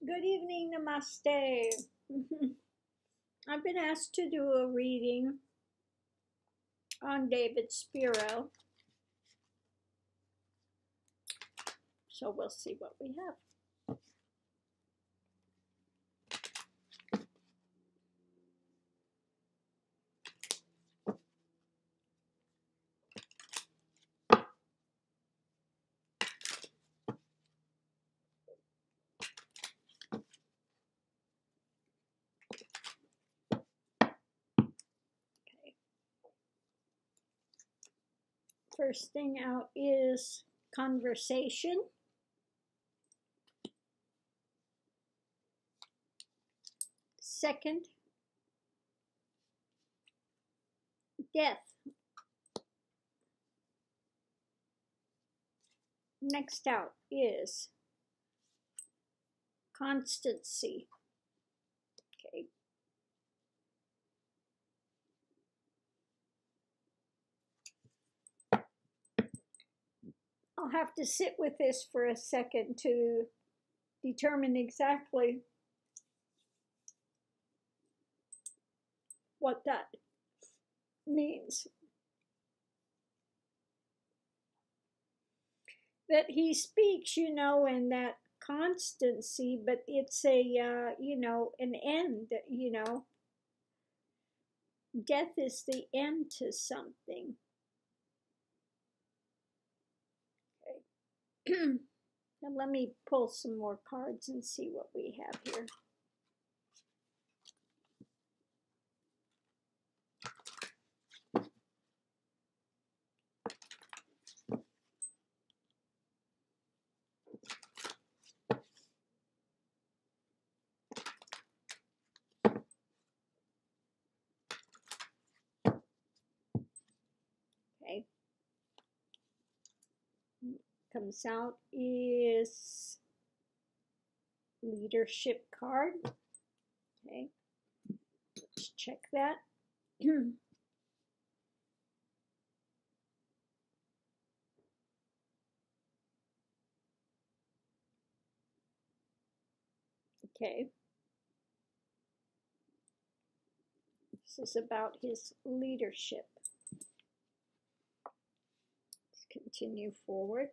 Good evening, namaste. I've been asked to do a reading on David Spero, so we'll see what we have. First thing out is conversation. Second, death. Next out is constancy. Okay. I'll have to sit with this for a second to determine exactly what that means. That he speaks, in that constancy, but it's a, an end, Death is the end to something. Okay. Now let me pull some more cards and see what we have here. Okay. Comes out is leadership card. Okay. Let's check that. Okay. This is about his leadership. Let's continue forward.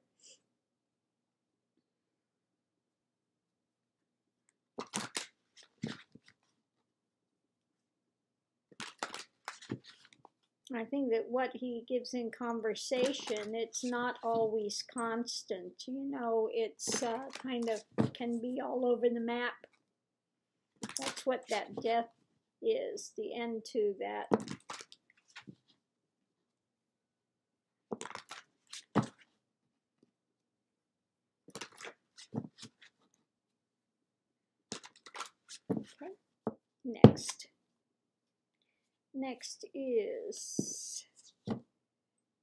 I think that what he gives in conversation, it's not always constant. It's kind of can be all over the map. That's what that death is, the end to that. Okay, next. Next is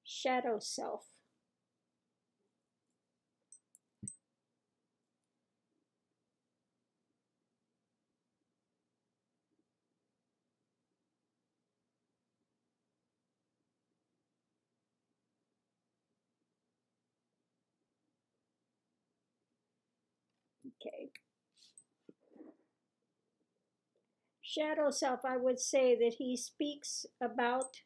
shadow self. Okay. Shadow self, I would say that he speaks about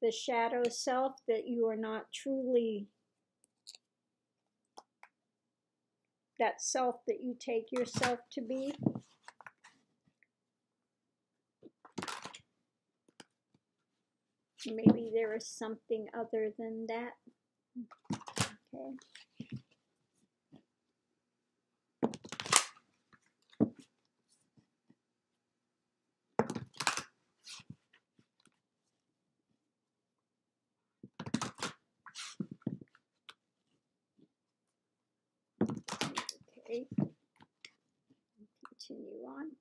the shadow self, that you are not truly that self that you take yourself to be. Maybe there is something other than that. Okay. Okay. Continue on.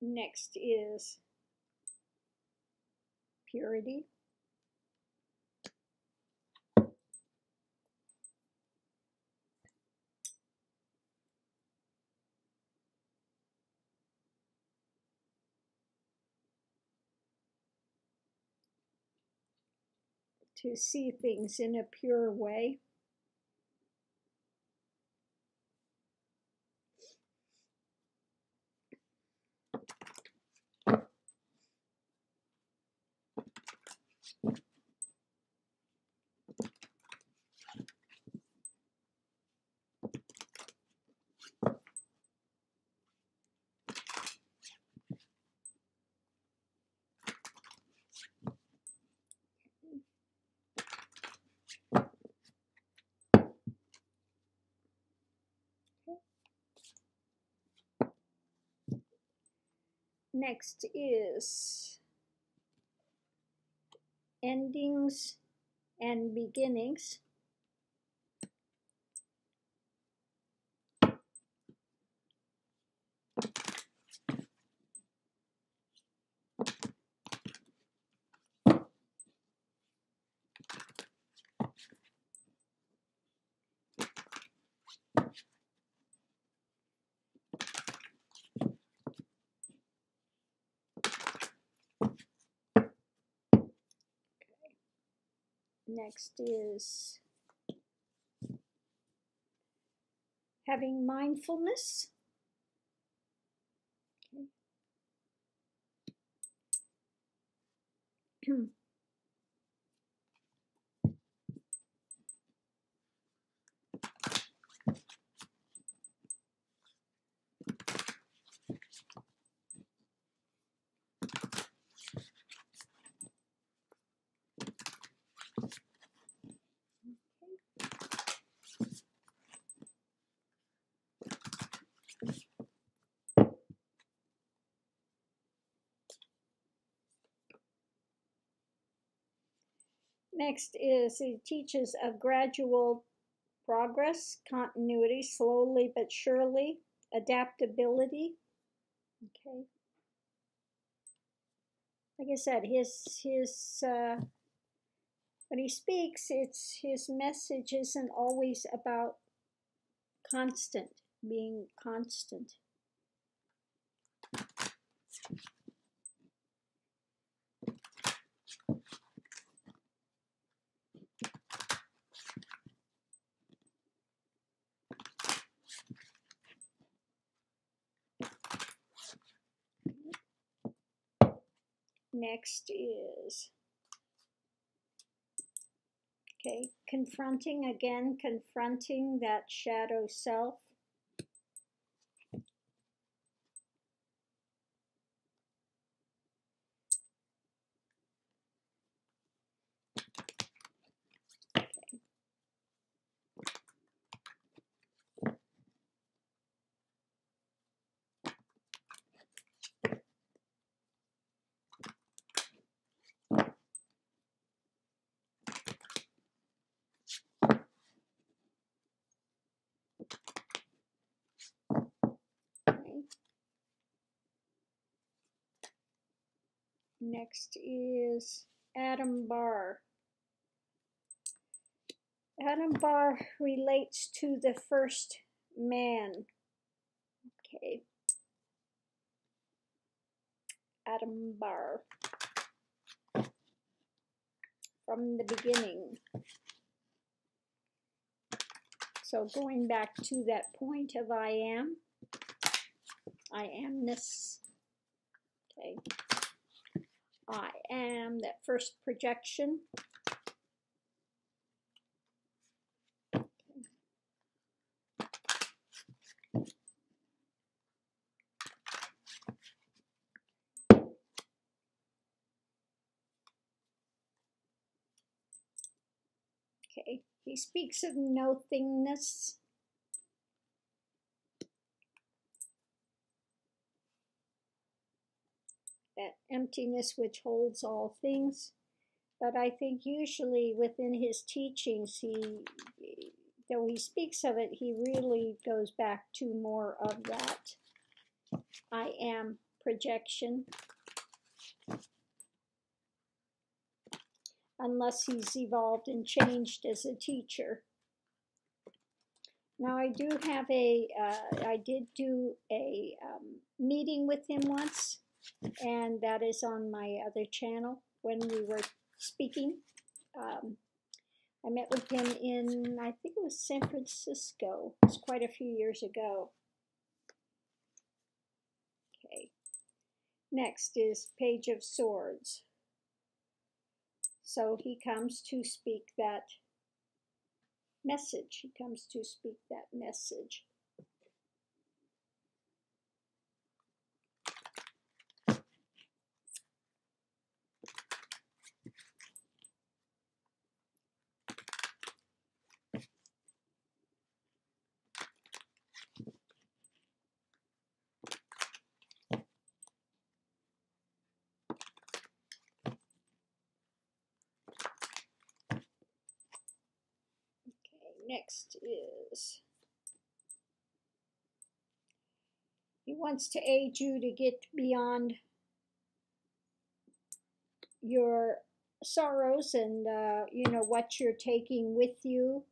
Next is purity. to see things in a pure way. Next is endings and beginnings. Next is having mindfulness. Okay. Next is it teaches of gradual progress, continuity, slowly but surely, adaptability. Okay. Like I said, when he speaks, his message isn't always about being constant. Next is, okay, confronting that shadow self. Okay. Next is Adam Barr. Adam Barr relates to the first man. Okay. Adam Barr. From the beginning. So going back to that point of I amness. Okay. I am, that first projection. Okay, he speaks of nothingness. That emptiness which holds all things. But I think usually within his teachings, though he speaks of it, he really goes back to more of that I am projection. Unless he's evolved and changed as a teacher. Now I do have I did do a meeting with him once, and that is on my other channel when we were speaking I met with him in, I think it was San Francisco. It was quite a few years ago. Okay. Next is Page of Swords. So he comes to speak that message. He comes to speak that message. Next is, he wants to aid you to get beyond your sorrows and, what you're taking with you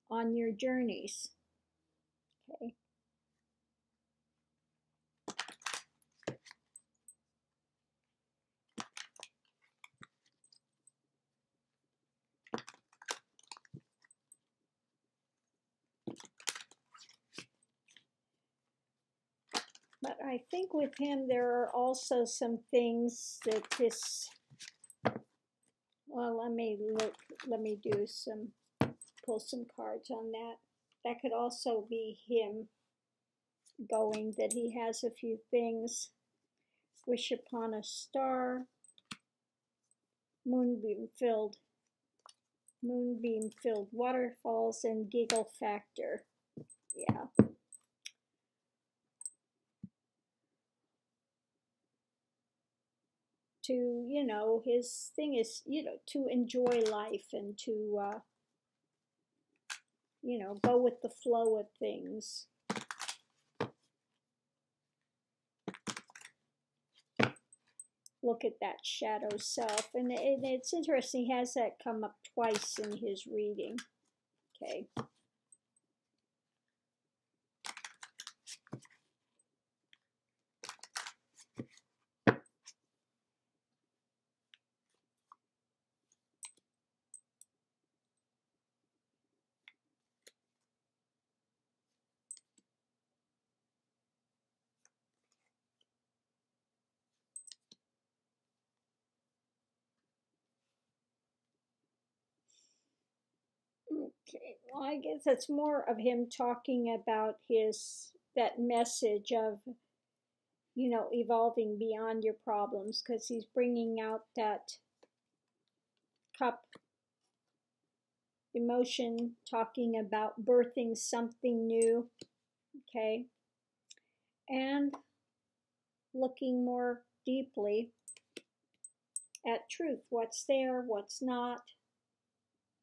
on your journeys. Okay. But I think with him there are also some things that well, let me pull some cards on that. That could also be him going, that he has a few things. Wish upon a star, moonbeam filled waterfalls, and giggle factor. Yeah. To, his thing is, to enjoy life and to, go with the flow of things. Look at that shadow self. And it's interesting, he has that come up twice in his reading. Okay. Okay, well, I guess it's more of him talking about that message of, evolving beyond your problems, because he's bringing out that cup emotion, talking about birthing something new, okay, and looking more deeply at truth, what's there, what's not,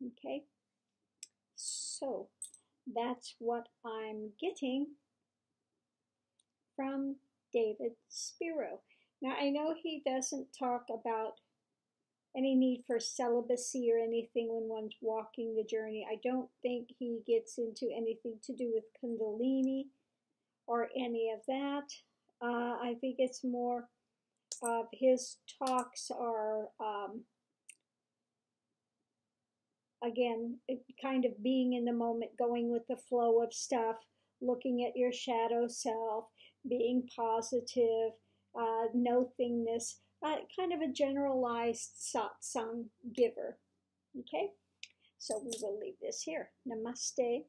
okay. So that's what I'm getting from David Spero. Now, I know he doesn't talk about any need for celibacy or anything when one's walking the journey. I don't think he gets into anything to do with Kundalini or any of that. I think it's more of his talks are, again, kind of being in the moment, going with the flow of stuff, looking at your shadow self, being positive, no thingness, kind of a generalized satsang giver. Okay, so we will leave this here. Namaste.